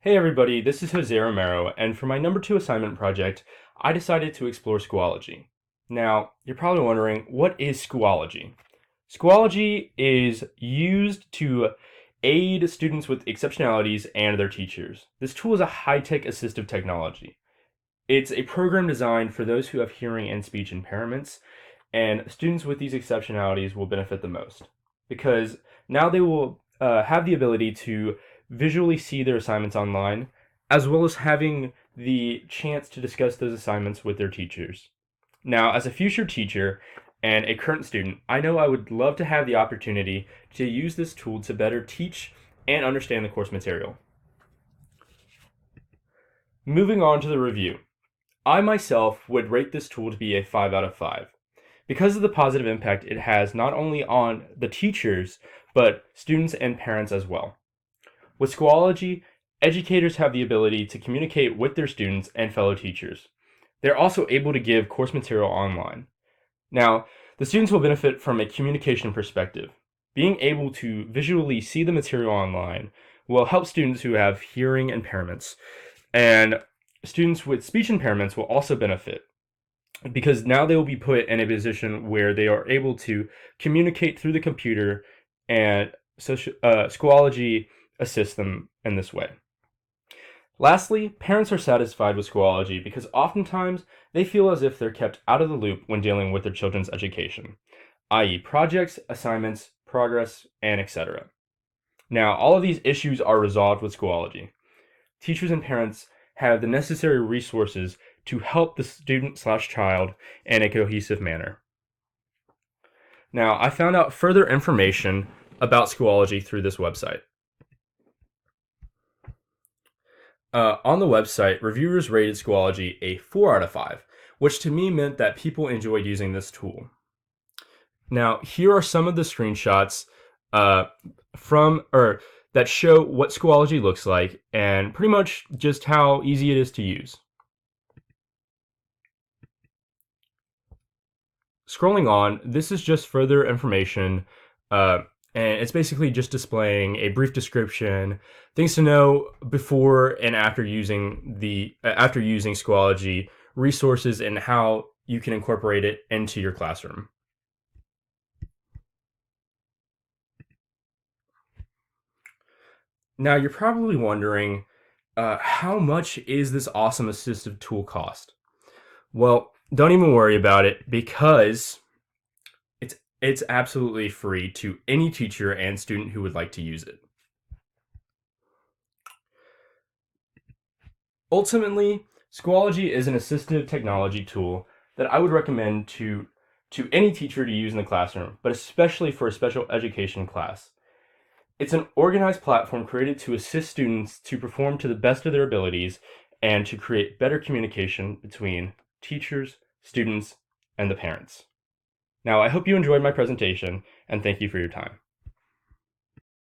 Hey everybody, this is Jose Romero, and for my number 2 assignment project, I decided to explore Schoology. Now, you're probably wondering, what is Schoology? Schoology is used to aid students with exceptionalities and their teachers. This tool is a high-tech assistive technology. It's a program designed for those who have hearing and speech impairments, and students with these exceptionalities will benefit the most because now they will have the ability to visually see their assignments online, as well as having the chance to discuss those assignments with their teachers. Now, as a future teacher and a current student, I know I would love to have the opportunity to use this tool to better teach and understand the course material. Moving on to the review. I myself would rate this tool to be a 5 out of 5 because of the positive impact it has not only on the teachers, but students and parents as well. With Schoology, educators have the ability to communicate with their students and fellow teachers. They're also able to give course material online. Now, the students will benefit from a communication perspective. Being able to visually see the material online will help students who have hearing impairments, and students with speech impairments will also benefit because now they will be put in a position where they are able to communicate through the computer, and Schoology assists them in this way. Lastly, parents are satisfied with Schoology because oftentimes they feel as if they're kept out of the loop when dealing with their children's education, i.e. projects, assignments, progress, and etc. Now, all of these issues are resolved with Schoology. Teachers and parents have the necessary resources to help the student/child in a cohesive manner. Now, I found out further information about Schoology through this website. On the website, reviewers rated Schoology a 4 out of 5, which to me meant that people enjoyed using this tool. Now, here are some of the screenshots that show what Schoology looks like and pretty much just how easy it is to use. Scrolling on, this is just further information, and it's basically just displaying a brief description, things to know before and after using Schoology, resources, and how you can incorporate it into your classroom. Now, you're probably wondering, how much is this awesome assistive tool cost? Well, don't even worry about it because it's absolutely free to any teacher and student who would like to use it. Ultimately, Schoology is an assistive technology tool that I would recommend to any teacher to use in the classroom, but especially for a special education class. It's an organized platform created to assist students to perform to the best of their abilities and to create better communication between teachers, students, and the parents. Now, I hope you enjoyed my presentation, and thank you for your time.